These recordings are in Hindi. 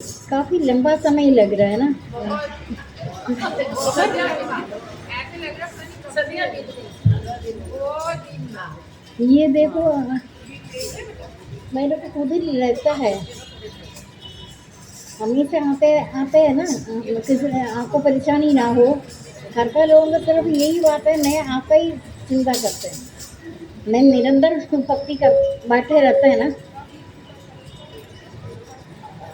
काफी लंबा समय लग रहा है ना। ऐसे लग रहा है सदियां बीत गई। वो दिन ये देखो, मेरे को खुद ही लगता है, हम ही से आते आते हैं ना, किसी आपको परेशानी ना हो। घर का लोगों का सिर्फ यही बात है, मैं आपका ही चिंता करते हैं। मैं निरंतर भक्ति कर बैठे रहते हैं ना।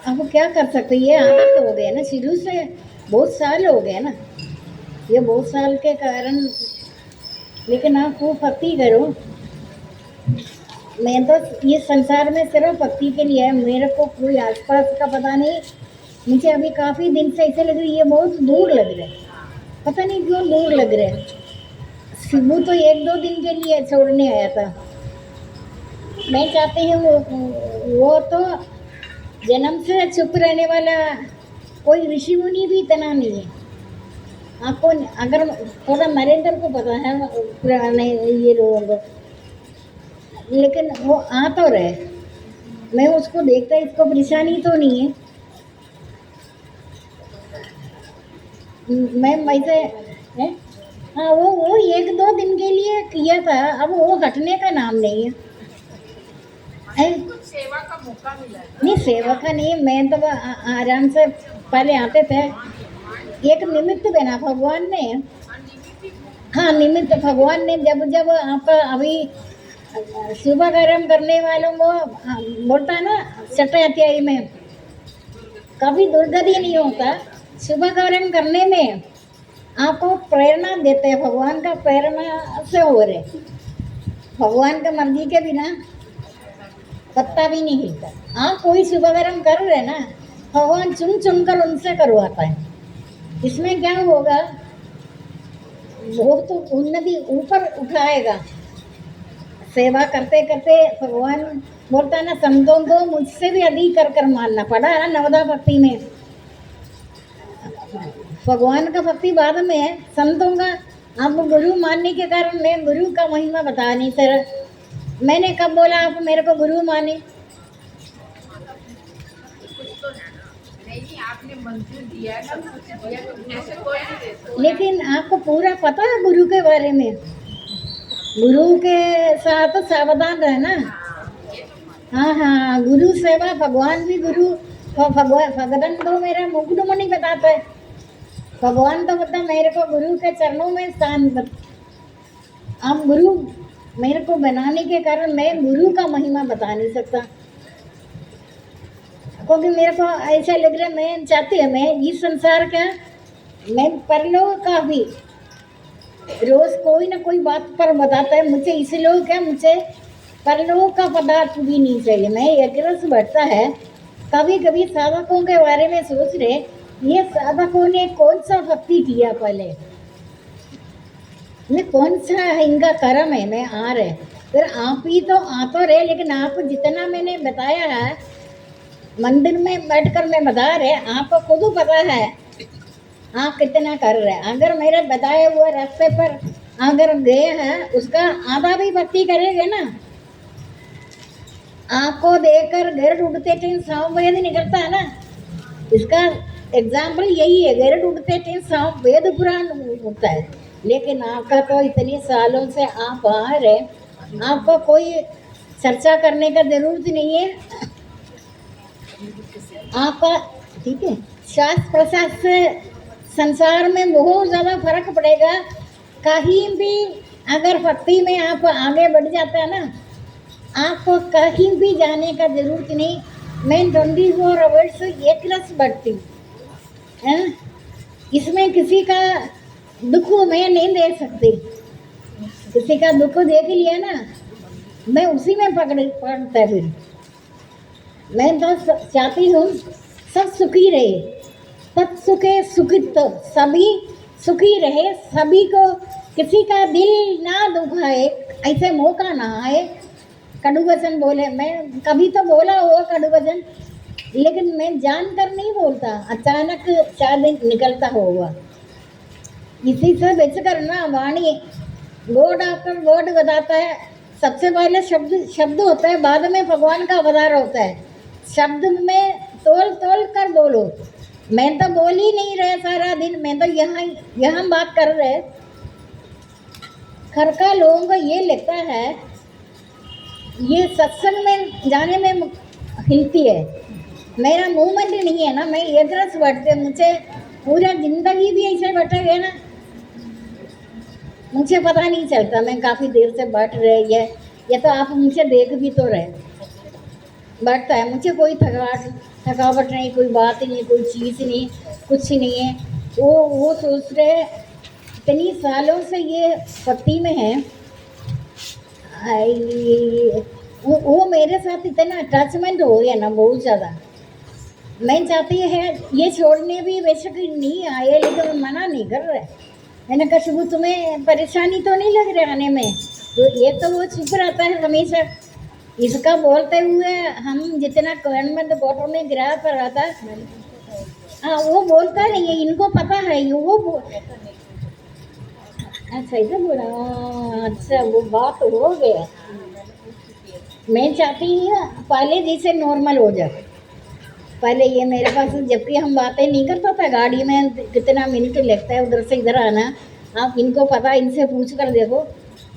अब वो क्या कर सकते हैं, ये आदत हो गया ना शुरू से, बहुत साल हो गए ना, ये बहुत साल के कारण। लेकिन आप वो भक्ति करो। मैं तो ये संसार में सिर्फ भक्ति के लिए है, मेरे को कोई आसपास का पता नहीं। मुझे अभी काफी दिन से ऐसे लग रही है, बहुत दूर लग रहा है, पता नहीं क्यों दूर लग रहा है। शिबू तो एक दो दिन के लिए छोड़ने आया था। मैं चाहती हूँ वो तो जन्म से चुप रहने वाला कोई ऋषि मुनि भी इतना नहीं है। आपको अगर थोड़ा नरेंद्र को पता है पुराने ये लोगों को, लेकिन वो आ तो रहे, मैं उसको देखता, इसको परेशानी तो नहीं है। मैं वैसे है। हाँ, वो एक दो दिन के लिए किया था, अब वो हटने का नाम नहीं है। कुछ सेवा का मौका मिला है। नहीं, सेवा का नहीं, मैं तो आराम से पहले आते थे। एक निमित्त देना भगवान ने। हाँ, निमित्त भगवान ने जब जब आप अभी शुभ कर्म करने वालों को बोलता है ना, छठे अध्याय में कभी दुर्गति नहीं होता। शुभ कर्म करने में आपको प्रेरणा देते हैं, भगवान का प्रेरणा से हो रहे। भगवान का मर्जी के बिना पत्ता भी नहीं हिलता। आप कोई शुभ कर्म कर रहे ना, भगवान चुन चुन कर उनसे करवाता है। इसमें क्या होगा, वो तो उन्नति ऊपर उठाएगा। सेवा करते करते भगवान बोलता है ना, संतों को मुझसे भी अधिक कर कर मानना पड़ा है ना। नवदा भक्ति में भगवान का भक्ति बाद में है, संतों का आप गुरु मानने के कारण मैं गुरु का महिमा बता नहीं सर। मैंने कब बोला आप मेरे को गुरु माने? नहीं, आपने मंजूर दिया सब कुछ दिया, तो ऐसे कोई नहीं दे सकता। लेकिन आपको पूरा पता है गुरु के बारे में? गुरु के साथ सावधान रहना। हाँ हाँ, गुरु सेवा, भगवान भी गुरु। भगवान तो मेरा मुकुट मणि बताता है। भगवान तो मतलब मेरे को गुरु के चरणों में स्थान। आप गुरु मेरे को बनाने के कारण मैं गुरु का महिमा बता नहीं सकता, क्योंकि मेरे को ऐसा लग रहा है, मैं चाहती है मैं इस संसार का, मैं परलोक का भी रोज कोई ना कोई बात पर बताता है मुझे, इसलिए क्या मुझे परलोक का पदार्थ भी नहीं चाहिए। मैं एक रस बढ़ता है। कभी कभी साधकों के बारे में सोच रहे, ये साधकों ने कौन सा भक्ति किया पहले, मैं कौन सा इनका कर्म है, मैं आ रहे। फिर आप ही तो आ तो रहे, लेकिन आप जितना मैंने बताया है मंदिर में बैठकर मैं बता रहे, आपको खुद पता है आप कितना कर रहे हैं। अगर मेरे बताए हुए रास्ते पर अगर गए हैं, उसका आधा भी भक्ति करेंगे ना। आपको देखकर घर उठते टाइम सांप वेद निकलता है ना, इसका एग्जाम्पल यही है। घर उठते टाइम सांप वेद पुराण उठता है। लेकिन आपका तो इतने सालों से आप आ रहे, आपको कोई चर्चा करने का जरूरत नहीं है। आपका ठीक है, श्वास प्रश्वास से संसार में बहुत ज़्यादा फर्क पड़ेगा। कहीं भी अगर भक्ति में आप आगे बढ़ जाता है ना, आपको कहीं भी जाने का जरूरत नहीं। मैं 24 आवर्स एक रस बढ़ती हूँ, है ना। इसमें किसी का दुख मैं नहीं दे सकती। किसी का दुख देख लिया ना, मैं उसी में पकड़ता है। फिर मैं तो चाहती हूँ सब सुखी रहे, सब सुखे सुखित, सभी सुखी रहे, सभी को किसी का दिल ना दुखाए, ऐसे मौका ना आए। कड़ू वचन बोले, मैं कभी तो बोला होगा कड़ू वचन, लेकिन मैं जानकर नहीं बोलता, अचानक शायद निकलता होगा। इसी से बच करना वाणी वर्ड आफ्टर वर्ड बताता है। सबसे पहले शब्द होता है, बाद में भगवान का अवतार होता है। शब्द में तोल तोल कर बोलो। मैं तो बोल ही नहीं रहे सारा दिन, मैं तो यहाँ यहाँ बात कर रहे। घर का लोगों को ये लगता है ये सत्संग में जाने में हिलती है। मेरा मूवमेंट नहीं है ना, मैं इधर से बैठते, मुझे पूरा जिंदगी भी ऐसे बैठे गए ना, मुझे पता नहीं चलता मैं काफ़ी देर से बैठ रही है। ये तो आप मुझे देख भी तो रहे, बैठता है, मुझे कोई थकावट नहीं, कोई बात नहीं, कोई चीज़ नहीं, कुछ नहीं है। वो सोच रहे इतनी सालों से ये पति में है, वो मेरे साथ इतना अटैचमेंट हो गया ना बहुत ज़्यादा। मैं चाहती है ये छोड़ने भी वैसे नहीं आए, लेकिन मना नहीं कर रहे। मैंने कहा शुभ तुम्हें परेशानी तो नहीं लग रही आने में? तो ये तो वो चुप रहता है हमेशा। इसका बोलते हुए हम जितना गवर्नमेंट बोटों में गिरा कर रहा था, हाँ वो बोलता नहीं है, इनको पता है वो अच्छा इधर बोला। अच्छा वो बात हो गया। मैं चाहती हूँ पहले जैसे नॉर्मल हो जाए। पहले ये मेरे पास जबकि हम बातें नहीं करता था, गाड़ी में कितना मिनट लगता है उधर से इधर आना, आप इनको पता, इनसे पूछ कर देखो,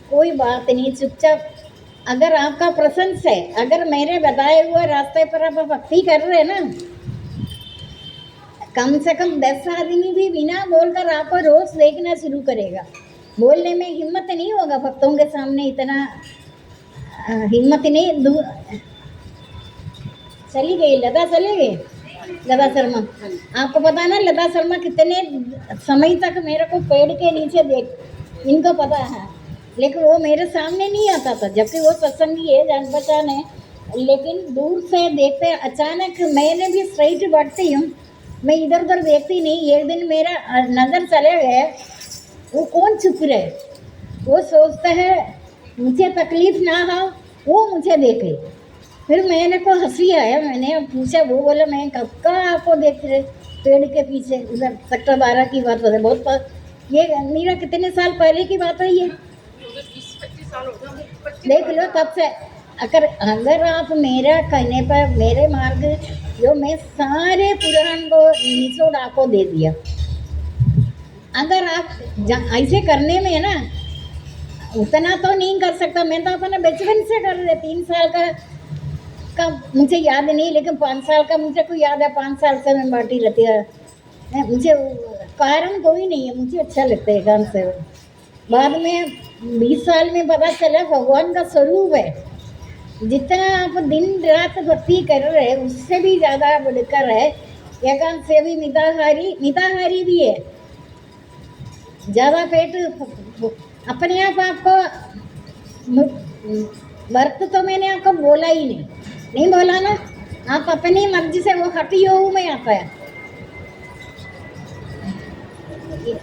कोई बात नहीं, चुपचाप। अगर आपका प्रसंस है, अगर मेरे बताए हुए रास्ते पर आप भक्ति कर रहे हैं ना, कम से कम 10 आदमी भी बिना बोलकर आपको रोज देखना शुरू करेगा। बोलने में हिम्मत नहीं होगा भक्तों के सामने, इतना हिम्मत नहीं। चली गई लता, चली गई लता शर्मा। आपको पता है ना लता शर्मा कितने समय तक मेरे को पेड़ के नीचे देख, इनको पता है, लेकिन वो मेरे सामने नहीं आता था, जबकि वो सत्संगी है, जान पहचान है, लेकिन दूर से देखते। अचानक मैंने भी स्ट्राइट बढ़ती हूँ, मैं इधर उधर देखती नहीं। एक दिन मेरा नज़र चले गए, वो कौन चुप रहे, वो सोचता है मुझे तकलीफ ना हो, वो मुझे देखे। फिर मैंने को हंसी आया, मैंने पूछा, वो बोला मैं कब का आपको देख रहे पेड़ के पीछे, उधर सेक्टर 12 की बात हो रही, बहुत ये मेरा कितने साल पहले की बात है ये, 20-25 साल हो गए, देख लो तब से। अगर आप मेरा कहने पर मेरे मार्ग जो मैं सारे पुराण को निचोड़ आपको दे दिया, अगर आप ऐसे करने में है ना, उतना तो नहीं कर सकता। मैं तो अपना बचपन से कर रहे, 3 साल का मुझे याद नहीं, लेकिन 5 साल का मुझे को याद है। 5 साल से मैं बैठी रहती है, मुझे कारण कोई नहीं है, मुझे अच्छा लगता है गान से। बाद में 20 साल में पता चला भगवान का स्वरूप है। जितना आप दिन रात भक्ति कर रहे हैं उससे भी ज़्यादा बढ़कर है। एकांत से भी मिताहारी भी है। ज़्यादा पेट अपने आप आपको वर्त तो मैंने आपको बोला ही नहीं बोला ना, आप अपनी मर्जी से, वो हटी योग में आता है।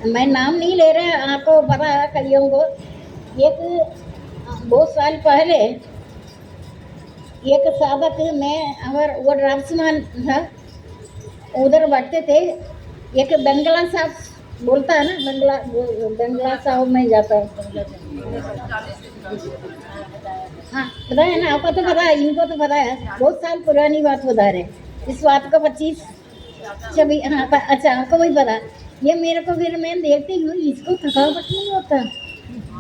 मैं नाम नहीं ले रहा, आपको पता है कलियों को। एक बहुत साल पहले एक साधक में और वो ड्राफ्ट्समैन था, उधर बैठते थे। एक बंगला साहब बोलता है ना, बंगला साहब में जाता है, हाँ पता है ना, आपको तो पता है, इनको तो पता है। बहुत साल पुरानी बात बता रहे, इस बात को 25-26, हाँ अच्छा आपको वही पता। ये मेरे को फिर मैं देखती हूँ, इसको थकावट नहीं होता,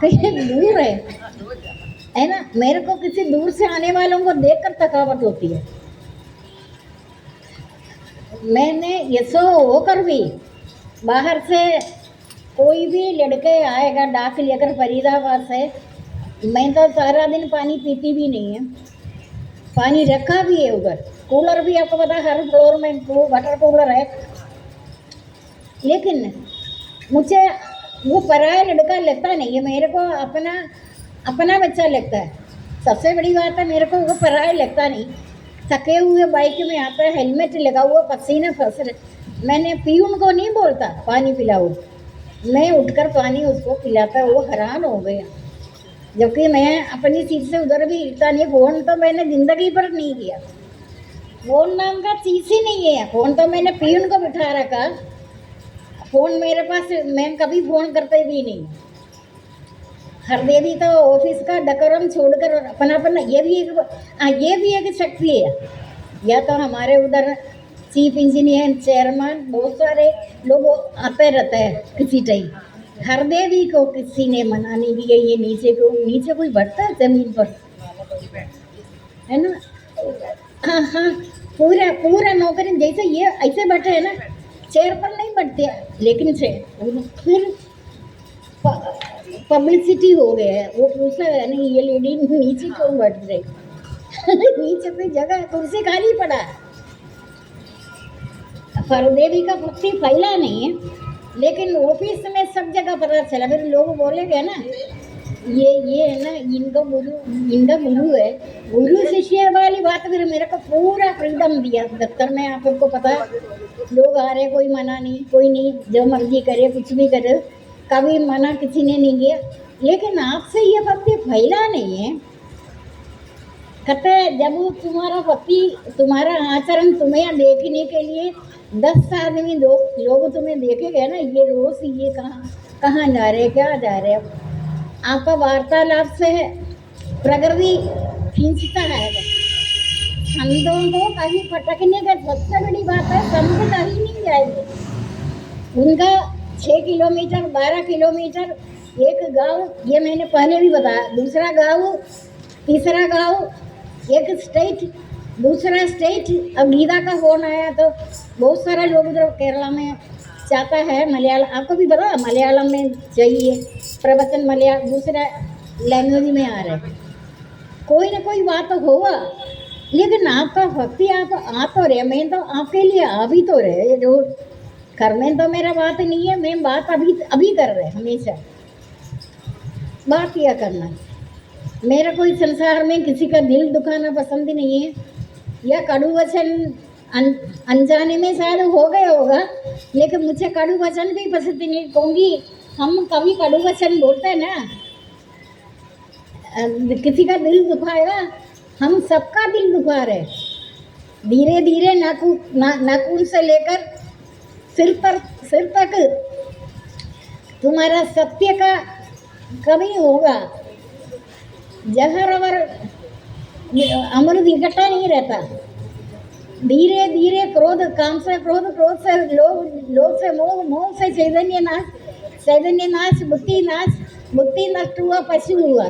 कहीं दूर है ना। मेरे को किसी दूर से आने वालों को देखकर थकावट होती है। मैंने ये सो होकर भी बाहर से कोई भी लड़के आएगा डाक लेकर फरीदाबाद से, मैं तो सारा दिन पानी पीती भी नहीं है। पानी रखा भी है उधर, कूलर भी आपको पता है हर फ्लोर में वाटर कूलर है, लेकिन मुझे वो पराया लड़का लगता नहीं है, मेरे को अपना बच्चा लगता है। सबसे बड़ी बात है, मेरे को वो पराया लगता नहीं। थके हुए बाइक में आता है, हेलमेट लगा हुआ, पसीना फंस रहे। मैंने पीऊन को नहीं बोलता पानी पिलाओ, मैं उठकर पानी उसको पिलाता, वो हैरान हो गया। जबकि मैं अपनी सीट से उधर भी हिलता नहीं। फ़ोन तो मैंने ज़िंदगी पर नहीं किया, फ़ोन नाम का चीज़ ही नहीं है। फ़ोन तो मैंने पीऊन को बिठा रखा, फ़ोन मेरे पास, मैं कभी फ़ोन करते भी नहीं। हर देवी तो ऑफिस का डकरम छोड़कर अपना, ये भी एक शक्ति है। या तो हमारे उधर चीफ इंजीनियर, चेयरमैन, बहुत सारे लोग आते रहते हैं किसी टाइम। हर देवी को किसी ने मना नहीं किया ये नीचे कोई बैठता है जमीन पर, है ना। हाँ हाँ, पूरा पूरा नौकरी जैसे ये ऐसे बैठे है ना, चेयर पर नहीं बैठते, लेकिन से फिर पब्लिसिटी हो गया है। वो पूछा है नहीं ये लेडी नीचे क्यों बैठ रही नीचे पे जगह कुर्सी खाली पड़ा है। देवी का भक्ति फैला नहीं है, लेकिन ऑफिस में सब जगह पता चला। फिर लोग बोलेंगे ना ये है ना इनका गुरु है। गुरु शिष्य वाली बात फिर मेरे को पूरा फ्रीडम दिया दफ्तर में। आपको पता है लोग आ रहे, कोई मना नहीं, कोई नहीं, जो मर्जी करे कुछ भी करे, कभी मना किसी ने नहीं किया। लेकिन आपसे ये भक्ति फैला नहीं है। कहते जब तुम्हारा भक्ति, तुम्हारा आचरण तुम्हें देखने के लिए 10 आदमी लोग तुम्हें देखेंगे ना, ये रोज ये कहाँ जा रहे, क्या जा रहे। आपका वार्तालाप से प्रकृति खींचता है। संतों को कहीं भटकने का सबसे बड़ी बात है, संत कहीं नहीं जाएंगे। उनका 6 किलोमीटर 12 किलोमीटर एक गांव, ये मैंने पहले भी बताया, दूसरा गांव, तीसरा गांव, एक स्टेट, दूसरा स्टेट। अब गीता का फोन आया तो बहुत सारे लोग जो केरला में चाहता है मलयालम, आपको भी पता मलयालम में चाहिए प्रवचन, मलयालम दूसरा लैंग्वेज में आ रहा है। कोई ना कोई बात तो होगा, लेकिन आपका भक्ति आप आ तो रहे। मैं तो आपके लिए आ भी तो रहे, जो करने तो मेरा बात नहीं है, मैं बात अभी कर रहे हमेशा बात किया करना। मेरा कोई संसार में किसी का दिल दुखाना पसंद नहीं है, या कड़ू वचन अनजाने में शायद हो गया होगा, लेकिन मुझे कड़ू वचन भी पसंद नहीं कहूँगी। हम कभी कड़ू वचन बोलते हैं ना, किसी का दिल दुखाएगा, हम सबका दिल दुखा रहे। धीरे धीरे नाखून से लेकर सिर तक तुम्हारा सत्य का कभी होगा। जहर और अमृत इकट्ठा नहीं रहता। धीरे धीरे क्रोध, काम से क्रोध, क्रोध से लोभ से मोह, मोह से चैतन्य नाश, बुद्धि नष्ट हुआ, पशु हुआ।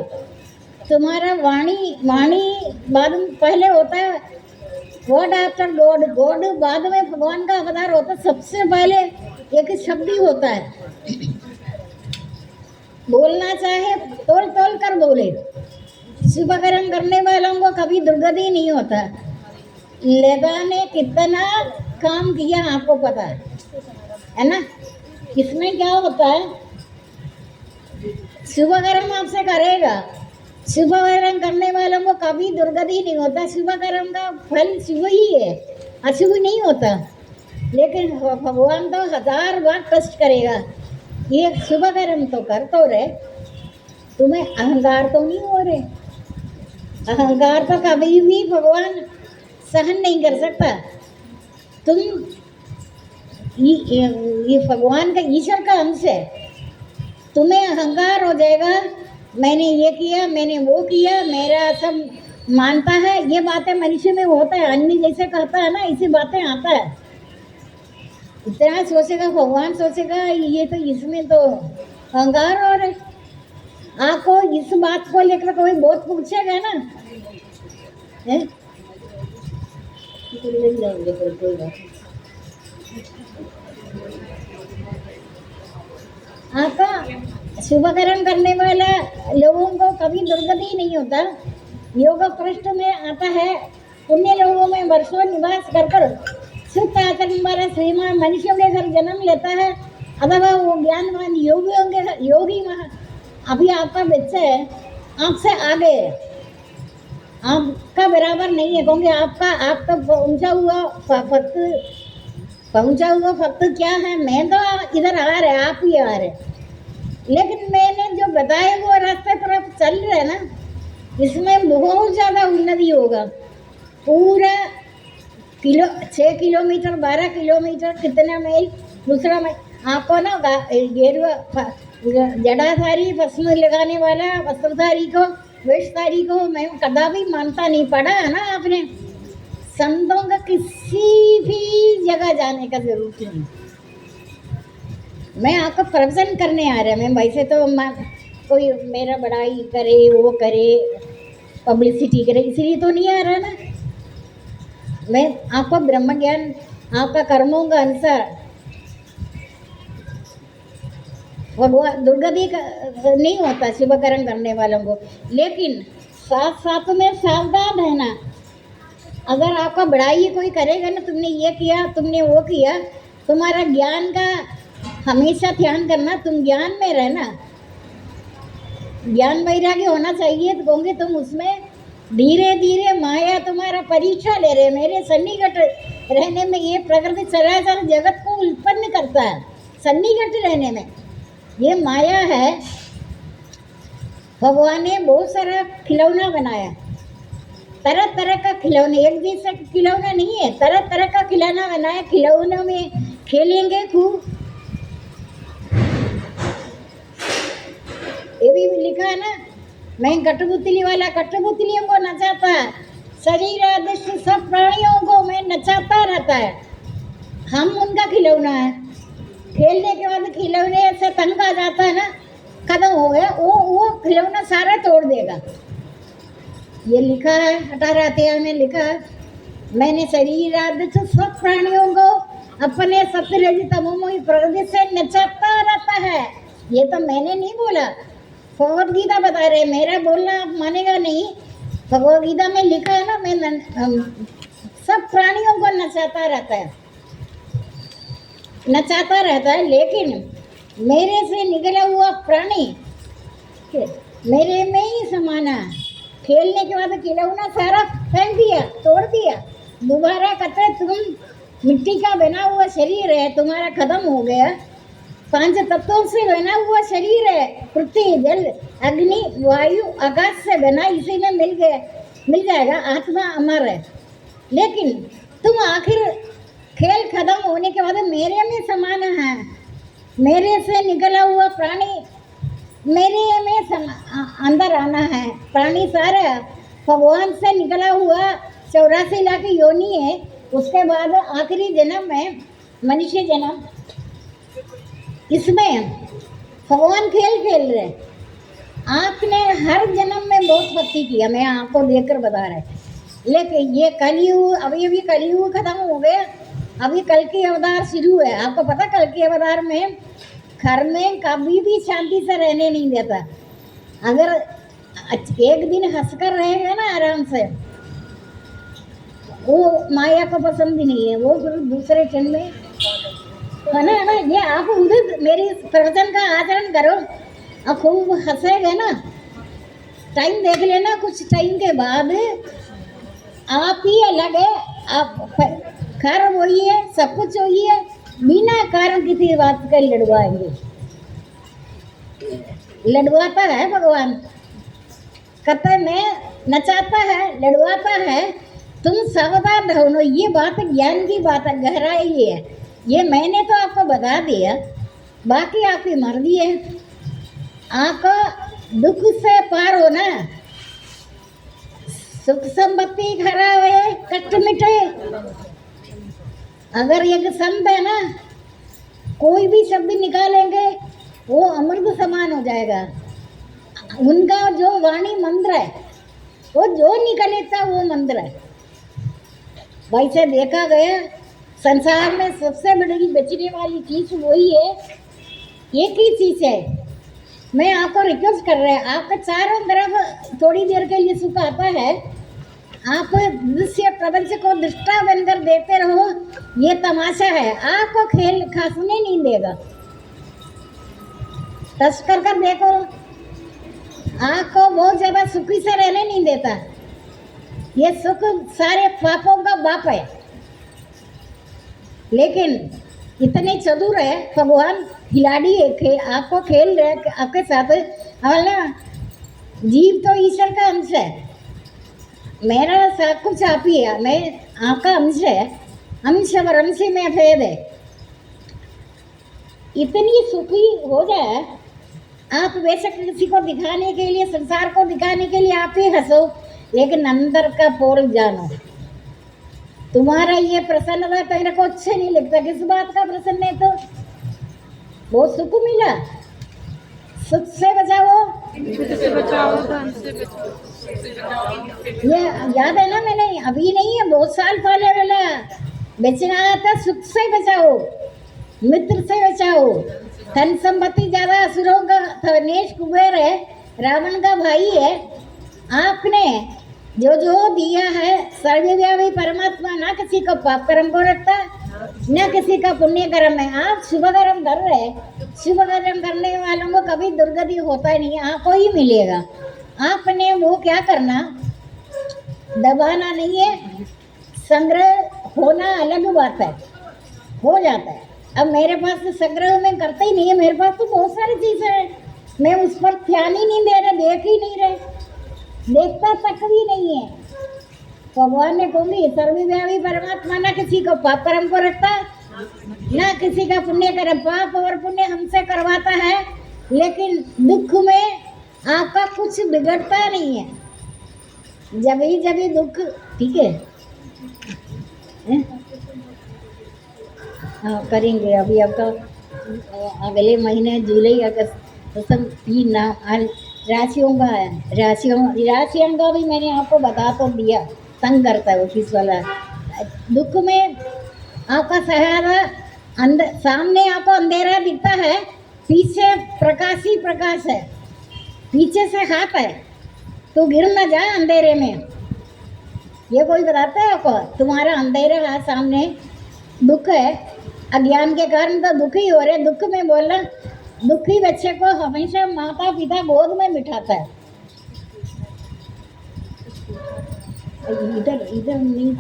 तुम्हारा वाणी बाद में पहले होता है गॉड आफ्टर गॉड, गॉड बाद में भगवान का अवतार होता है। सबसे पहले एक शब्द ही होता है। बोलना चाहे तोल तोल कर बोले। शुभ कर्म करने वालों को कभी दुर्गति नहीं होता। लेगा ने कितना काम किया आपको पता है ना। इसमें क्या होता है, शुभ कर्म आपसे करेगा, शुभ कर्म करने वालों को कभी दुर्गति नहीं होता। शुभ कर्म का फल शुभ ही है, अशुभ नहीं होता। लेकिन भगवान तो 1000 बार कष्ट करेगा। ये शुभ कर्म तो कर तो रहे, तुम्हें अहंकार तो नहीं हो रहे। अहंकार तो कभी भी भगवान सहन नहीं कर सकता। तुम ये भगवान का, ईश्वर का अंश है। तुम्हें अहंकार हो जाएगा, मैंने ये किया, मैंने वो किया, मेरा सब मानता है। ये बातें मनुष्य में होता है, अन्य जैसे कहता है ना, ऐसी बातें आता है। इतना सोचेगा, भगवान सोचेगा, ये तो इसमें तो अहंकार। और आपको इस बात को लेकर कोई बहुत पूछेगा ना, है कोई बात। आपका शुभ कर्म करने वाला लोगों को कभी दुर्गति नहीं होता। योग पृष्ठ में आता है, पुण्य लोगों में वर्षों निवास कर शुद्ध आचरण वाला श्रीमान मनुष्यों के घर जन्म लेता है, अथवा वो ज्ञानवान योगी महा। अभी आपका बच्चा है, आपसे आगे है, आपका बराबर नहीं है, क्योंकि आप तो पहुंचा हुआ भक्त क्या है। मैं तो इधर आ रहे, आप ही आ रहे, लेकिन मैंने जो बताया वो रास्ते पर आप चल रहे ना, इसमें बहुत ज़्यादा उन्नति होगा। पूरा 6 किलोमीटर 12 किलोमीटर कितना मील, दूसरा मील आपको ना गेरुआ जटाधारी भस्म लगाने वाला वस्त्रधारी को, वेशधारी को मैं कदापि मानता नहीं। पढ़ा है ना आपने, संतों का किसी भी जगह जाने का जरूरत नहीं। मैं आपको प्रवचन करने आ रहा, मैं वैसे तो कोई मेरा बड़ाई करे, वो करे, पब्लिसिटी करे, इसलिए तो नहीं आ रहा ना। मैं आपको ब्रह्म ज्ञान आपका कर्मों का अनुसार भगवान दुर्गा भी नहीं होता शुभकरण करने वालों को, लेकिन साथ साथ में सावधान रहना। अगर आपका बड़ाई कोई करेगा ना, तुमने ये किया, तुमने वो किया, तुम्हारा ज्ञान का हमेशा ध्यान करना, तुम ज्ञान में रहना। ज्ञान वैराग्य होना चाहिए, तो कहोगे तुम उसमें धीरे धीरे माया तुम्हारा परीक्षा ले रहे। मेरे सन्निकट रहने में ये प्रकृति चराचर जगत को उत्पन्न करता है। सन्निकट रहने में ये माया है। भगवान ने बहुत सारा खिलौना बनाया, तरह तरह का खिलौने, एक जैसा खिलौना नहीं है, तरह तरह का खिलौना बनाया। खिलौनों में खेलेंगे खूब। ये भी लिखा है ना, मैं कठपुतली वाला कठपुतलियों को नचाता है, शरीर आदि सब प्राणियों को मैं नचाता रहता है। हम उनका खिलौना है। खेलने के बाद खिलौने से तंग आ जाता है ना, खत्म हो गया, वो खिलौना सारा तोड़ देगा। ये लिखा है 18 अध्याय में लिखा है, मैंने शरीर आदि सब प्राणियों को अपने सत्य तमोमयी प्रकृति से नचाता रहता है। ये तो मैंने नहीं बोला, भगवद गीता बता रहे। मेरा बोलना आप मानेगा नहीं, भगवद गीता में लिखा है ना, मैं सब प्राणियों को नचाता रहता है, नचाता रहता है। लेकिन मेरे से निकला हुआ प्राणी मेरे में ही समाना है। खेलने के बाद खिलौना सारा फेंक दिया, तोड़ दिया, दोबारा कहते तुम मिट्टी का बना हुआ शरीर है, तुम्हारा खत्म हो गया। 5 तत्वों से बना हुआ शरीर है, पृथ्वी जल अग्नि वायु आकाश से बना, इसी में मिल जाएगा। आत्मा अमर है। लेकिन तुम आखिर खेल खत्म होने के बाद मेरे में समाना है। मेरे से निकला हुआ प्राणी मेरे में अंदर आना है। प्राणी सारा भगवान से निकला हुआ 84 लाख योनि है। उसके बाद आखिरी जन्म में मनुष्य जन्म, इसमें भगवान खेल खेल रहे। आपने हर जन्म में बहुत भक्ति किया, मैं आपको देखकर बता रहे। लेकिन ये कलयुग, अभी कलयुग खत्म हो गया, अभी कल की अवतार शुरू है। आपको पता कल की अवतार में घर में कभी भी शांति से रहने नहीं देता। अगर एक दिन हंसकर रहेगा ना आराम से, वो माया को पसंद ही नहीं है, वो फिर दूसरे क्षण में है ना। ये आप उधर मेरी प्रवचन का आचरण करो और खूब हंसेगा ना, टाइम देख लेना, कुछ टाइम के बाद आप ही अलग है। आप खैर वही है, सब कुछ वही है, बिना कारण किसी बात का लड़वाएंगे। लड़वाता है भगवान, कहते मैं नचाता है, लड़वाता है। तुम सावधान रहो। ये बात ज्ञान की बात है, गहराई है। ये मैंने तो आपको बता दिया, बाकी आपकी मर्जी है। आपका दुख से पार होना, सुख संपत्ति खराब है, कष्ट मिटे। अगर एक संत है ना, कोई भी शब्द निकालेंगे वो अमृत समान हो जाएगा। उनका जो वाणी मंत्र है, वो जो निकलेता वो मंत्र है। वैसे देखा गया संसार में सबसे बड़ी बचने वाली चीज़ वही है, एक ही चीज़ है। मैं आपको रिक्वेस्ट कर रहा है, आपके चारों तरफ थोड़ी देर के लिए सुख आता है, आप दृश्य प्रपंच को दृष्टा बनकर देखते रहो। ये तमाशा है, आपको खेल खासने नहीं देगा। टच कर देखो, आपको बहुत ज़्यादा सुखी से रहने नहीं देता। ये सुख सारे पापों का बाप है। लेकिन इतने चतुर है भगवान, खिलाड़ी है, आपको खेल रहे आपके साथ। ना जीव तो ईश्वर का अंश है, मेरा सब कुछ आप ही है, मैं आपका अंश है। अंश और अंश में भेद है। इतनी सुखी हो जाए आप, बेशक किसी को दिखाने के लिए, संसार को दिखाने के लिए आप ही हंसो, लेकिन अंदर का पोल जानो। तुम्हारा ये प्रसन्नता तेरे को अच्छे नहीं लगता, किस बात का प्रसन्न है? तो बहुत सुख मिला, सुख से बचाओ। ये याद है ना, मैंने अभी नहीं है, बहुत साल पहले वाला बेचना आया था। सुख से बचाओ, मित्र से बचाओ। धन संपत्ति ज्यादा असुरों का धनेश कुबेर है, रावण का भाई है। आपने जो जो दिया है, सर्वव्यापी परमात्मा ना किसी को पाप कर्म को रखता, ना किसी का पुण्य कर्म है। आप शुभ कर्म कर रहे हैं, शुभ कर्म करने वालों को कभी दुर्गति होता ही नहीं, आपको ही मिलेगा। आपने वो क्या करना, दबाना नहीं है। संग्रह होना अलग बात है, हो जाता है। अब मेरे पास तो संग्रह में करते ही नहीं है, मेरे पास तो बहुत सारी चीजें हैं, मैं उस पर ध्यान ही नहीं दे रहे, देख ही नहीं रहे, देखता तक भी नहीं है। भगवान ने कहूँगी सर्वव्यापी परमात्मा ना किसी को पाप कर्म को रखता, ना किसी का पुण्य कर्म। पाप और पुण्य हमसे करवाता है, लेकिन दुख में आपका कुछ बिगड़ता नहीं है। जब भी दुख, ठीक है, हाँ करेंगे। अभी आपका अगले महीने जुलाई अगस्त सब 3 नाम राशियों का है। राशियों का भी मैंने आपको बता तो दिया, तंग करता है ऑफिस वाला। दुख में आपका सहारा, अंदर सामने आपको अंधेरा दिखता है, पीछे प्रकाश ही प्रकाश है। पीछे से हाथ है तो गिर ना जाए अंधेरे में। ये कोई बताता है आपको? तुम्हारा अंधेरा है सामने, दुख है, अज्ञान के कारण तो दुख ही हो रहे। दुख में बोलना, दुखी बच्चे को हमेशा माता पिता गोद में बिठाता है। इधर इधर नहीं,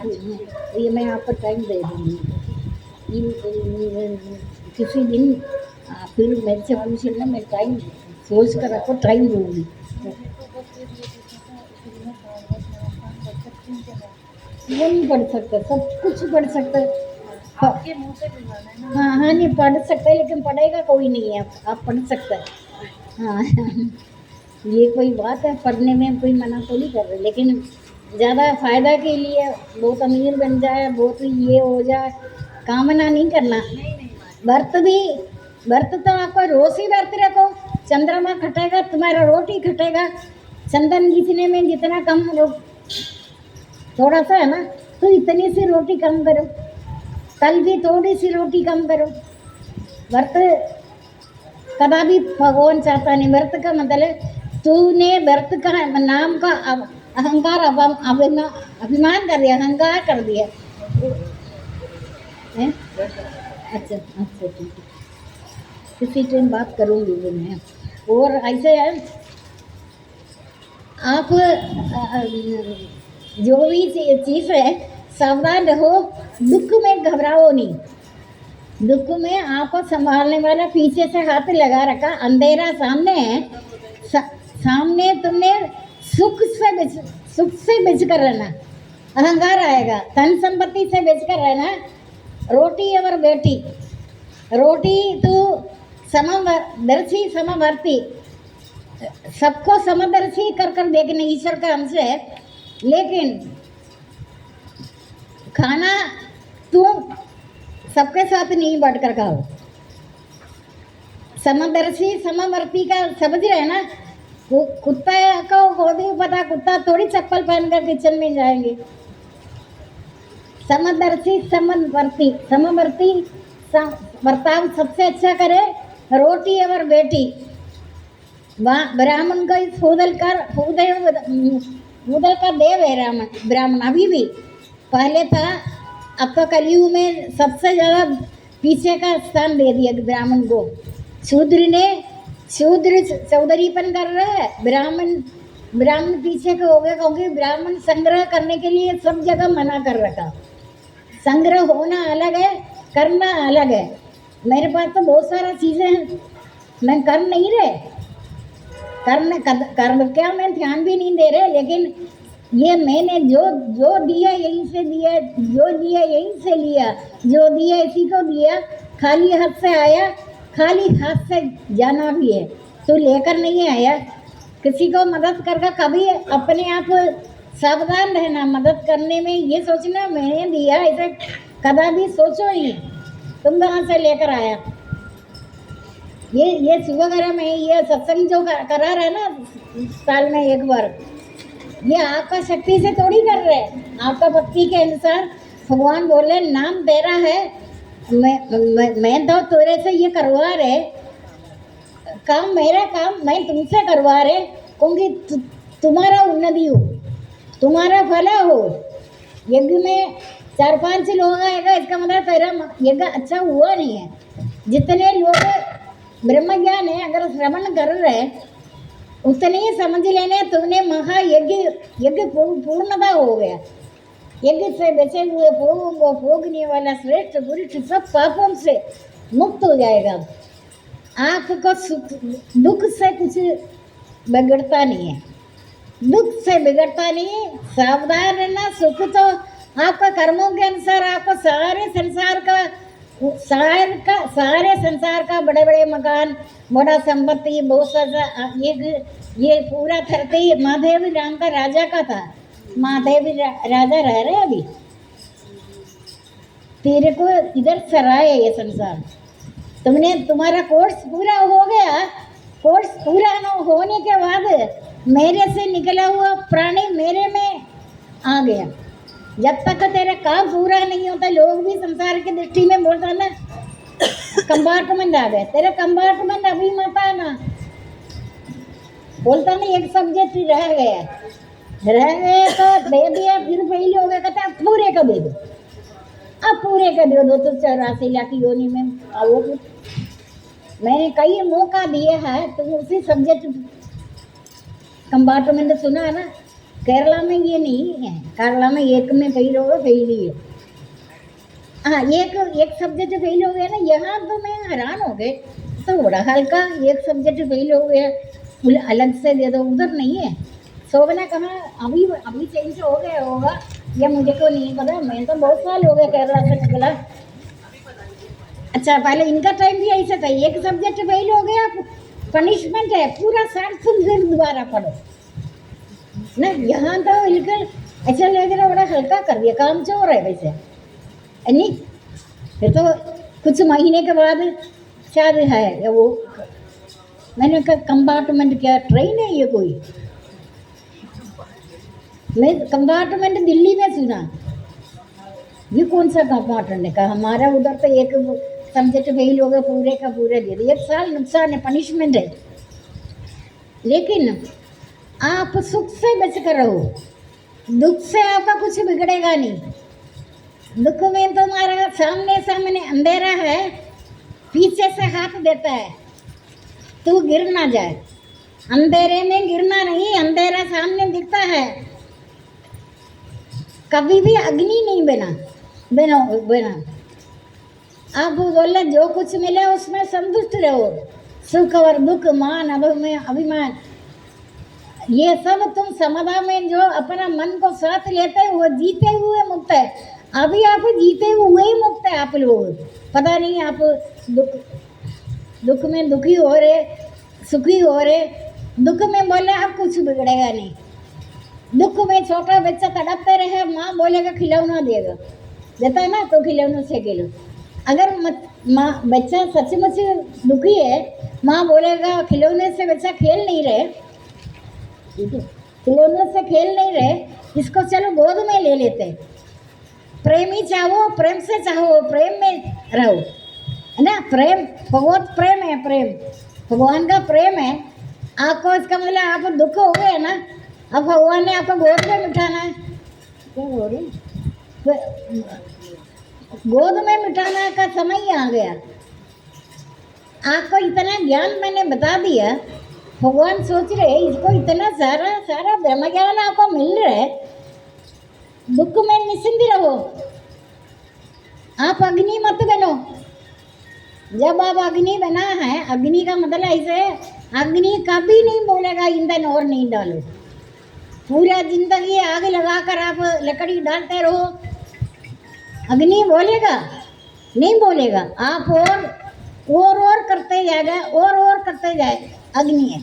ये मैं आपको टाइम दे दूँगी। किसी दिन फिर मेरे से पूछ लेना, मैं टाइम सोच कर आपको टाइम दूँगी। वो नहीं पढ़ सकता, सब कुछ पढ़ सकता है। हाँ हाँ, नहीं पढ़ सकता है, लेकिन पढ़ेगा कोई नहीं है। आप पढ़ सकते हैं, हाँ ये कोई बात है, पढ़ने में कोई मना तो नहीं कर रहे, लेकिन ज़्यादा फायदा के लिए बहुत अमीर बन जाए, बहुत ये हो जाए, कामना नहीं करना। व्रत तो आपको रोज ही व्रत रखो। चंद्रमा खटेगा, तुम्हारा रोटी खटेगा। चंदन घिसने में जितना कम थोड़ा सा है ना, तो इतनी सी रोटी कम करो, कल भी थोड़ी सी रोटी कम करो। व्रत कदापि भगवान चाहता नहीं। व्रत का मतलब तूने व्रत का नाम का अहंकार अभिमान कर दिया, अहंकार कर दिया है? अच्छा अच्छा ठीक है, किसी टाइम बात करूँगी वो मैं। और ऐसे है, आप जो भी चीज़ है सावधान रहो, दुख में घबराओ नहीं। दुख में आपको संभालने वाला पीछे से हाथ लगा रखा, अंधेरा सामने है, सामने तुमने सुख से बच कर रहना। अहंकार आएगा, धन संपत्ति से बच कर रहना। रोटी और बेटी, रोटी तो समदर्शी समवर्ती, सबको समदर्शी कर देखने ईश्वर का हमसे है, लेकिन खाना तुम सबके साथ नहीं बांट कर खाओ। समदर्शी समवर्ती का समझ रहे ना? कुत्ता को भी पता, कुत्ता थोड़ी चप्पल पहनकर किचन में जाएंगे। समदर्शी समवर्ती, समवर्ती बर्ताव सबसे अच्छा करे। रोटी और बेटी, ब्राह्मण का फूदल का देव है रावण, ब्राह्मण अभी भी। पहले था, अब तो कलयुग में सबसे ज़्यादा पीछे का स्थान दे दिया ब्राह्मण को। शूद्र चौधरीपन कर रहा है, ब्राह्मण पीछे का हो गया, क्योंकि ब्राह्मण संग्रह करने के लिए सब जगह मना कर रखा। संग्रह होना अलग है, करना अलग है। मेरे पास तो बहुत सारा चीज़ें हैं, मैं कर नहीं रहे, कर क्या मैं ध्यान भी नहीं दे रहे, लेकिन ये मैंने जो दिया यहीं से दिया, जो लिया यहीं से लिया, जो दिया इसी को दिया। खाली हाथ से आया, खाली हाथ से जाना भी है, तो लेकर नहीं आया। किसी को मदद करके कभी अपने आप सावधान रहना, मदद करने में ये सोचना मैंने दिया, इसे कदापि सोचो ही तुम कहाँ से लेकर आया। ये सुबह में ये सत्संग जो करा रहे ना साल में एक बार, ये आपका शक्ति से थोड़ी कर रहे, आपका भक्ति के अनुसार भगवान बोले नाम तेरा है, मैं तो तेरे से ये करवा रहे काम, मेरा काम मैं तुमसे करवा रहे, क्योंकि तुम्हारा उन्नति हो, तुम्हारा भला हो। यज्ञ में 4-5 लोग आएगा, इसका मतलब तेरा यज्ञ अच्छा हुआ नहीं है। जितने लोग ब्रह्म ज्ञान है अगर श्रवण कर रहे उतने ही समझ लेने तुमने यज्ञ पूर्णता हो गया। यज्ञ से बचे हुए भोगों को भोगने वाला श्रेष्ठ पुरुष सब पापों से मुक्त हो जाएगा। आपको दुख से कुछ बिगड़ता नहीं है, दुख से बिगड़ता नहीं। सावधान रहना, सुख तो आपका कर्मों के अनुसार आपको सारे संसार का बड़े बड़े मकान, बड़ा संपत्ति, बहुत सारा ये पूरा धरती महादेव राम का राजा का था। महादेव राजा रह रहे अभी, तेरे को इधर सराय है ये संसार। तुम्हारा कोर्स पूरा हो गया, कोर्स पूरा होने के बाद मेरे से निकला हुआ प्राणी मेरे में आ गया। जब तक तेरा काम पूरा नहीं होता, लोग भी संसार की दृष्टि में बोलता ना कंपार्टमेंट आ गए, तेरा कंपार्टमेंट अभी मत आना, बोलता ना एक सब्जेक्ट रह गया तो दे दिया, फिर फेल हो गया, कहता अब पूरे का दे दो, अब पूरे का दे दो, तो 84 लाख योनि में आओ। मैंने कई मौका दिए हैं, तुम उसी सब्जेक्ट कंपार्टमेंट सुना है ना, केरला में ये नहीं है, केरला में एक में फेल होगा, फेल ही है। हाँ, एक सब्जेक्ट फेल हो गया ना, यहाँ तो मैं हैरान हो गए, तो बड़ा हल्का एक सब्जेक्ट फेल हो गया, अलग से दे दो, उधर नहीं है। शोभना कहाँ अभी चेंज हो गया होगा, या मुझे को नहीं पता, मैं तो बहुत साल हो गया केरला से निकला। अच्छा, पहले इनका टाइम भी ऐसा था, एक सब्जेक्ट फेल हो गया पनिशमेंट है, पूरा साल फिर दोबारा पढ़ो ना। यहाँ तो बिल्कुल ऐसा लग रहा, बड़ा हल्का कर दिया, काम चोर है वैसे नहीं। फिर तो कुछ महीने के बाद शायद है या वो, मैंने कहा कंपार्टमेंट क्या ट्रेन है ये कोई? मैं कंपार्टमेंट दिल्ली में सुना, ये कौन सा कंपार्टमेंट है? कहा हमारा उधर तो एक सब्जेक्ट फेल हो गया, पूरे का पूरे दे दिए, 1 साल नुकसान है, पनिशमेंट है। लेकिन आप सुख से बच कर रहो, दुख से आपका कुछ बिगड़ेगा नहीं। दुख में तुम्हारा सामने अंधेरा है, पीछे से हाथ देता है, तू गिर ना जाए। अंधेरे में गिरना नहीं, अंधेरा सामने दिखता है, कभी भी अग्नि नहीं बना। आप बोले जो कुछ मिले उसमें संतुष्ट रहो, सुख और दुख, मान अभिमान, ये सब तुम समझा में जो अपना मन को साथ लेते हैं वो जीते हुए मुक्त है। अभी आप जीते हुए ही मुक्त है आप लोग, पता नहीं आप दुख में दुखी हो रहे, सुखी हो रहे। दुख में बोले आप कुछ बिगड़ेगा नहीं, दुख में छोटा बच्चा तड़पते रहे, माँ बोलेगा खिलौना देता है ना, तो खिलौनों से खेलो। अगर माँ बच्चा सचमुच दुखी है, माँ बोलेगा खिलौने से बच्चा खेल नहीं रहे, खिलौने से खेल नहीं रहे, इसको चलो गोद में ले लेते। प्रेमी चाहो, प्रेम से चाहो, प्रेम में रहो, है ना। प्रेम बहुत प्रेम है, प्रेम भगवान का प्रेम है। आपको इसका मतलब आप दुख हो गए ना, अब भगवान ने आपको गोद में बिठाना है, क्या हो रही गोद में बिठाना का समय आ गया। आपको इतना ज्ञान मैंने बता दिया, भगवान सोच रहे इसको इतना सारा ब्रह्म ज्ञान आपको मिल रहा है, दुख में निश्चिंत रहो, आप अग्नि मत बनो। जब आप अग्नि बना है, अग्नि का मतलब ऐसे, अग्नि कभी नहीं बोलेगा ईंधन और नहीं डालो, पूरा जिंदगी आग लगाकर आप लकड़ी डालते रहो, अग्नि बोलेगा नहीं बोलेगा। आप और करते जाएगा, और करते जाए, अग्नि है।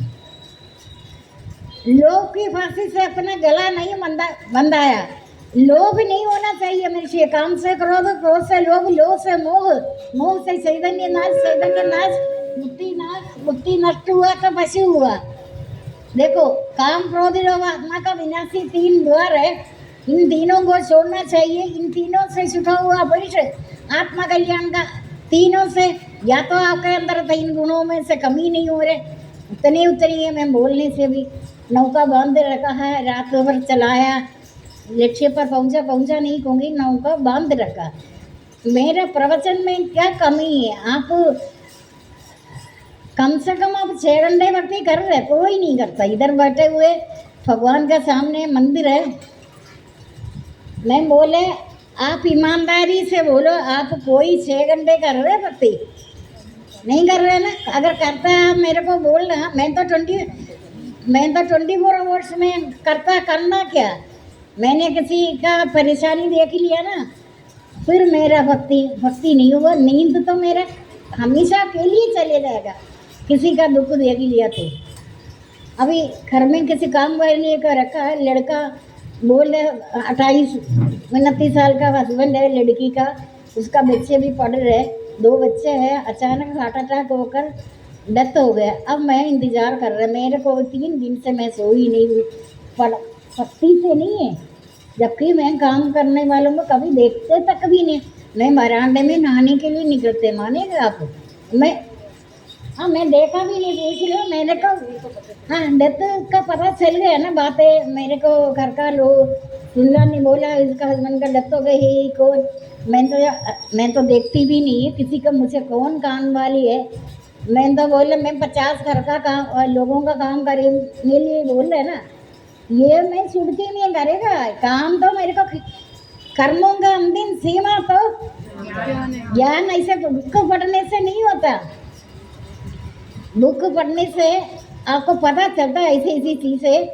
लोभ की फांसी से अपना गला नहीं बंधाया। लोभ नहीं होना चाहिए मनुष्य। काम से क्रोध, क्रोध से लोभ, लोभ से मोह, मोह से चैतन्य नाश, चैतन्य नाश मुक्ति नाश, मुक्ति नष्ट हुआ तो पशु हुआ। देखो, काम क्रोध लोभ आत्मा का विनाशी 3 द्वार है। इन तीनों को छोड़ना चाहिए। इन तीनों से छुटा हुआ पुरुष आत्मा कल्याण का। तीनों से, या तो आपके अंदर 3 गुणों में से कमी नहीं हो रहे, उतनी उतरी है। मैं बोलने से भी नौका बांध रखा है, रात भर चलाया, लक्ष्य पर पहुंचा नहीं कहूँगी, नौका बांध रखा। मेरे प्रवचन में क्या कमी है? आप कम से कम आप 6 घंटे भक्ति कर रहे, कोई नहीं करता। इधर बैठे हुए भगवान का सामने मंदिर है। मैं बोले आप ईमानदारी से बोलो, आप कोई 6 घंटे कर रहे भक्ति? नहीं कर रहे ना। अगर करता है मेरे को बोलना, मैं तो 24 आवर्स में करना क्या? मैंने किसी का परेशानी देख लिया ना, फिर मेरा भक्ति नहीं हुआ। नींद तो मेरा हमेशा के लिए चले जाएगा, किसी का दुख देख लिया तो। अभी घर में किसी काम वाले का रखा है, लड़का बोल 28-29 साल का हस्बैंड है लड़की का, उसका बच्चे भी पढ़ रहे, 2 बच्चे हैं। अचानक हार्ट अटैक होकर डेथ हो गया। अब मैं इंतज़ार कर रहा, मेरे को 3 दिन से मैं सोई नहीं, भक्ति से नहीं है। जबकि मैं काम करने वालों को कभी देखते तक भी नहीं। मैं बरामदे में नहाने के लिए निकलते, मानेंगे आप? मैं देखा भी नहीं, पूछ लो मेरे को। डेथ का पता चल गया ना, बातें मेरे को घर का लोग सुनला नहीं बोला, इसका हस्बैंड का डेथ हो गई। कौन? मैं तो देखती भी नहीं है किसी का, मुझे कौन काम वाली है। मैं तो बोले मैं 50 घर का काम और लोगों का काम करने लिए बोल रहे ना, ये मैं छुड़ती नहीं करेगा काम। तो मेरे को कर्मों का अंतिम सीमा तो ज्ञान ऐसे बुक पढ़ने से नहीं होता। बुक पढ़ने से आपको पता चलता है ऐसी ऐसी चीज़ें।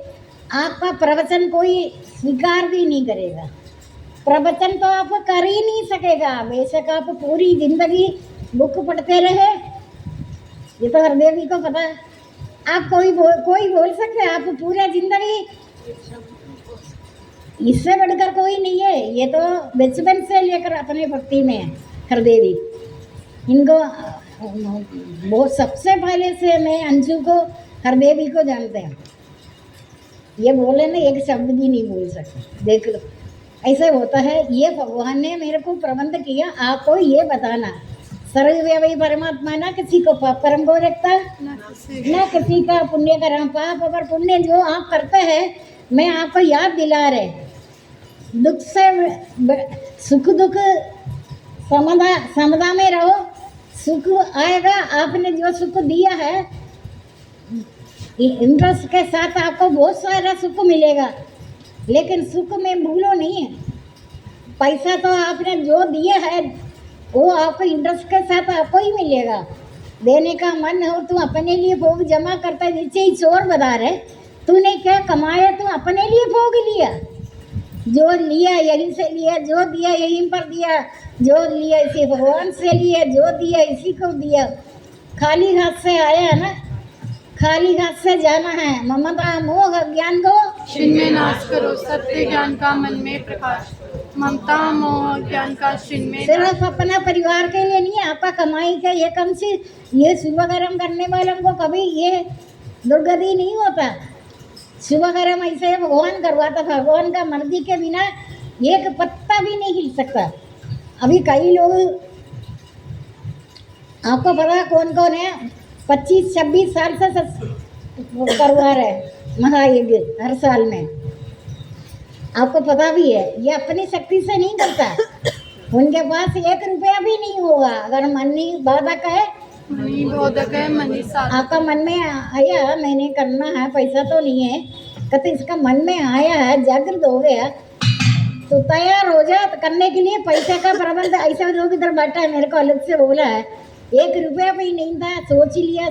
आपका प्रवचन कोई स्वीकार भी नहीं करेगा, प्रवचन तो आप कर ही नहीं सकेगा। बेशक आप पूरी जिंदगी बुक पढ़ते रहे, ये तो हरदेव जी को पता है। आप कोई बोल सकते हैं, आप पूरा जिंदगी, इससे बढ़कर कोई नहीं है। ये तो बचपन से लेकर अपने भक्ति में है हरदेवी। इनको वो सबसे पहले से मैं अंशु को, हरदेवी को जानते हैं। ये बोले ना, एक शब्द भी नहीं बोल सकते। देख लो ऐसे होता है। ये भगवान ने मेरे को प्रबंध किया। आपको ये बताना, सर्वव्यापी परमात्मा ना किसी को पाप कर्म को रखता, ना किसी का पुण्य कर्म। पाप अगर पुण्य जो आप करते हैं, मैं आपको याद दिला रहे, दुख से सुख दुख समदा में रहो, सुख आएगा। आपने जो सुख दिया है, इंद्रस के साथ आपको बहुत सारा सुख मिलेगा, लेकिन सुख में भूलो नहीं है। पैसा तो आपने जो दिया है वो आपको इंटरेस्ट के साथ आपको ही मिलेगा। देने का मन हो तो अपने लिए भोग जमा करता है। नीचे ही चोर बता रहे, तूने क्या कमाया? तू अपने लिए भोग लिया, जो लिया यहीं से लिया, जो दिया यहीं पर दिया, जो लिया इसी भगवान से लिया, जो दिया इसी को दिया। खाली हाथ से आया ना, खाली हाथ से जाना है। ममता मोह ज्ञान को क्षण में नाश करो, सत्य ज्ञान का मन में प्रकाश। ममता मोह ज्ञान का क्षण में सिर्फ अपना परिवार के लिए नहीं, आपका कमाई का ये कम से ये शुभ कर्म करने वालों को कभी ये दुर्गति नहीं होता। शुभ कर्म ऐसे भगवान करवाता, भगवान का मर्जी के बिना एक पत्ता भी नहीं हिल सकता। अभी कई लोग, आपको पता कौन कौन है, 25-26 साल से करवा रहे महायज्ञ हर साल में। आपको पता भी है, ये अपनी शक्ति से नहीं करता। उनके पास 1 रुपया भी नहीं होगा। अगर मनी बाधक है, मनी बोधक है, मनी साधक। आपका मन में आया मैंने करना है, पैसा तो नहीं है, कहते इसका मन में आया है, जागृत हो गया तो तैयार हो जा करने के लिए। पैसे का प्रबंध ऐसा लोग इधर बैठा है, मेरे को अलग से बोला है, 1 रुपया भी नहीं था, सोच लिया,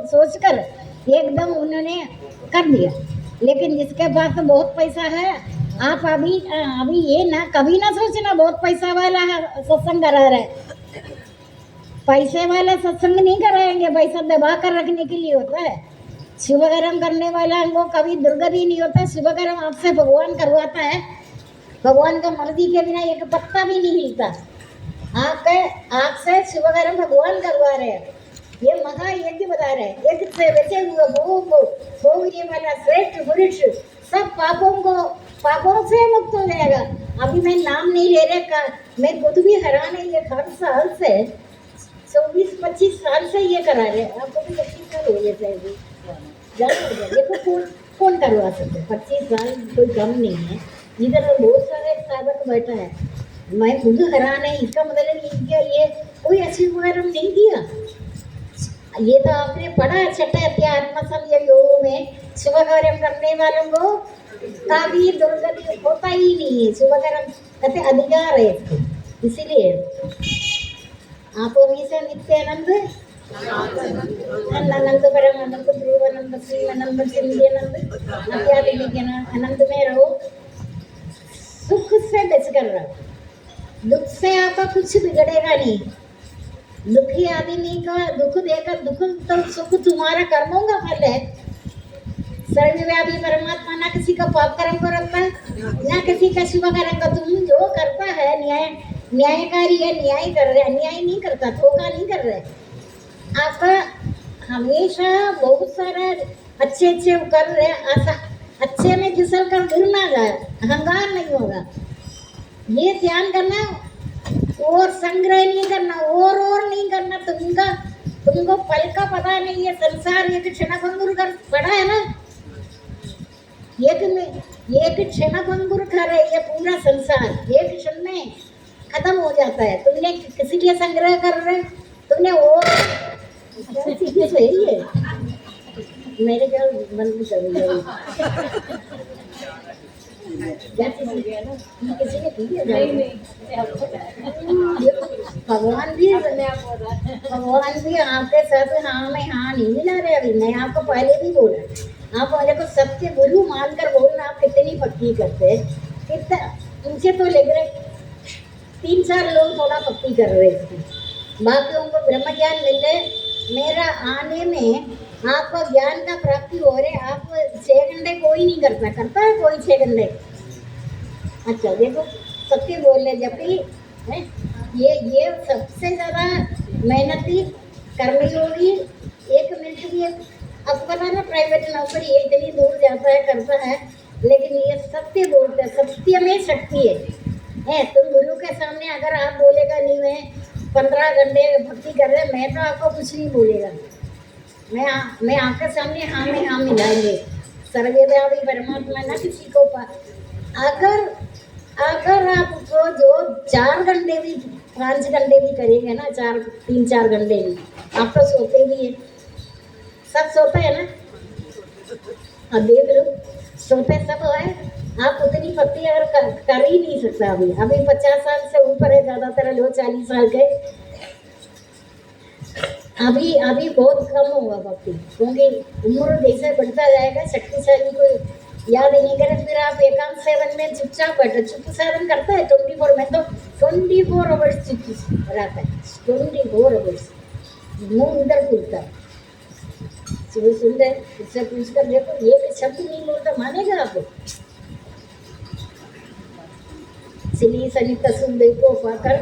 सोच कर एकदम उन्होंने कर दिया। लेकिन जिसके पास तो बहुत पैसा है, आप अभी ये ना कभी ना सोचना बहुत पैसा वाला है सत्संग करा रहे। पैसे वाला सत्संग नहीं कराएंगे, पैसा दबा कर रखने के लिए होता है। शुभ कर्म करने वाला को कभी दुर्गति नहीं होता। शुभ कर्म आपसे भगवान करवाता है, भगवान का मर्जी के बिना एक पत्ता भी नहीं हिलता। आपसे शुभ कर्म भगवान करवा रहे हैं, ये महायज्ञ बता रहे हैं। यज्ञ से बचे हुए भोगने वाला श्रेष्ठ पुरुष सब पापों से मुक्त हो जाएगा। अभी मैं नाम नहीं ले रहा, मैं खुद भी हैरान है, ये हर साल से 24-25 साल से ये करा रहे हैं। आपको भी 25 साल हो गए थे, देखो कौन करवा सकते। 25 साल कोई कम नहीं है। इधर बहुत सारे साधक बैठा है, मैं खुद हैरान है। इसका मतलब ये कोई अच्छी वगैरह नहीं किया। ये तो आपने पढ़ा छठे अध्याय आत्मसंयम योग में, शुभ कर्म करने वालों को कभी दुर्गति होता ही नहीं है। शुभ कर्म कहते अधिकार है इसको, इसीलिए आप हमेशा नित्यानंद अनंत परम अनंत ध्रुव अनंत श्री अनंत सिंधी अनंत अत्याधिक अनंत में रहो। सुख से बचकर रहो, दुख से आपका कुछ बिगड़ेगा नहीं। दुखी आदमी का दुख देकर, दुख तो सुख तुम्हारा कर्मों का फल है। सर्वव्यापी परमात्मा ना किसी का पाप कर्म को रखता है, ना किसी का शुभ कर्म का। तुम जो करता है न्यायकारी है, न्याय कर रहे, अन्याय नहीं करता, धोखा नहीं कर रहे। आपका हमेशा बहुत सारा अच्छे कर रहे, अच्छे में फिसल कर गिर ना जाए, अहंकार नहीं होगा। ये ध्यान करना, और संग्रह नहीं करना, और नहीं करना। तुमको फल का पता नहीं है। संसार एक क्षणभंगुर कर पड़ा है ना, एक क्षणभंगुर कर है ये पूरा संसार, एक क्षण में खत्म हो जाता है। तुमने किसी लिए संग्रह कर रहे, तुमने और सही है। मेरे ख्याल बंद कर किसी ने की भगवान भी आपके साथ हाँ में हाँ नहीं मिला रहे। अभी मैं आपको पहले भी बोला, आप मेरे को सत्य गुरु मानकर बोलना। आप कितनी पक्की करते, कितना उनसे तो लग रहे 3-4 लोग थोड़ा पक्की कर रहे थे, बाकी उनको ब्रह्म ज्ञान मिल रहे। मेरा आने में आपको ज्ञान का प्राप्ति हो रहे। आप 6 घंटे कोई नहीं करता है कोई 6 घंटे। अच्छा देखो सत्य बोल रहे, जबकि ये सबसे ज़्यादा मेहनती कर्मयोगी 1 मिनट भी। अब पता ना प्राइवेट नौकरी इतनी दूर जाता है करता है, लेकिन ये सत्य बोलते हैं। सत्य में शक्ति है। तुम गुरु के सामने अगर आप बोलेगा नहीं मैं 15 घंटे भक्ति कर रहे, मैं तो आपको कुछ नहीं बोलेगा। मैं आपके सामने हाँ में हाँ मिलाएंगे। सर्वव्यापी परमात्मा ना किसी को अगर आपको जो 4 घंटे भी 5 घंटे भी करेंगे ना, 3-4 घंटे भी, आप तो सोते भी है, सब सोते है ना। अब देख लो सोते सब है। आप उतनी भक्ति अगर कर ही नहीं सकता। अभी 50 साल से ऊपर है ज़्यादातर लोग, 40 साल के। अभी बहुत कम होगा भक्ति, क्योंकि उम्र जैसे बढ़ता जाएगा शक्तिशाली को याद ही नहीं करे। फिर आप एकांत सेवन में चुपचाप बैठो। चुप साधन करता है 24 में, तो 24 आवर्स चुप रहता है। 24 आवर्स मुँह इधर खुलता है। सुबह सुन रहे उससे पूछ कर देखो, एक शब्द नहीं बोलता, मानेगा आप? सिली सनित सुन देखो पाकर